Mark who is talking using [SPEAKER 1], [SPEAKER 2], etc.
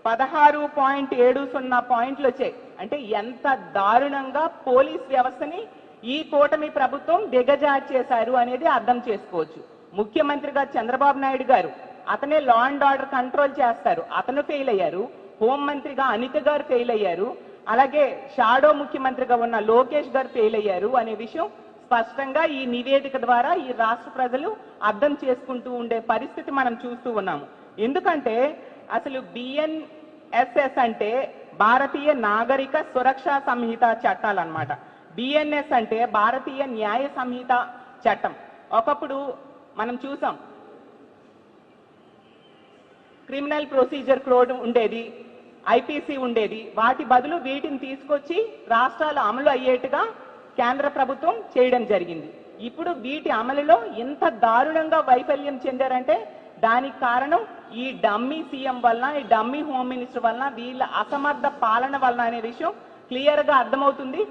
[SPEAKER 1] 16.70 పాయింట్లు వచ్చాయి. అంటే ఎంత దారుణంగా పోలీస్ వ్యవస్థని ఈ కూటమి ప్రభుత్వం దిగజార్చేశారు అనేది అర్థం చేసుకోవచ్చు. ముఖ్యమంత్రిగా చంద్రబాబు నాయుడు గారు, అతనే లా అండ్ ఆర్డర్ కంట్రోల్ చేస్తారు, అతను ఫెయిల్ అయ్యారు. హోంమంత్రిగా అనిత గారు ఫెయిల్ అయ్యారు. అలాగే షాడో ముఖ్యమంత్రిగా ఉన్న లోకేష్ గారు ఫెయిల్ అయ్యారు అనే విషయం స్పష్టంగా ఈ నివేదిక ద్వారా ఈ రాష్ట్ర ప్రజలు అర్థం చేసుకుంటూ ఉండే పరిస్థితి మనం చూస్తూ ఉన్నాము. ఎందుకంటే అసలు BNSS అంటే భారతీయ నాగరిక సురక్షా సంహిత చట్టాలు అన్నమాట. BNS అంటే భారతీయ న్యాయ సంహిత చట్టం. ఒకప్పుడు మనం చూసాం క్రిమినల్ ప్రొసీజర్ కోడ్ ఉండేది, IPC ఉండేది. వాటి బదులు వీటిని తీసుకొచ్చి రాష్ట్రాలు అమలు అయ్యేట్టుగా కేంద్ర ప్రభుత్వం చేయడం జరిగింది. ఇప్పుడు వీటి అమలులో ఎంత దారుణంగా వైఫల్యం చెందారంటే దానికి కారణం ఈ డమ్మీ సీఎం వలన, ఈ డమ్మీ హోమ్ మినిస్టర్ వలన, వీళ్ళ అసమర్థ పాలన వలన అనే విషయం క్లియర్ గా అర్థమవుతుంది.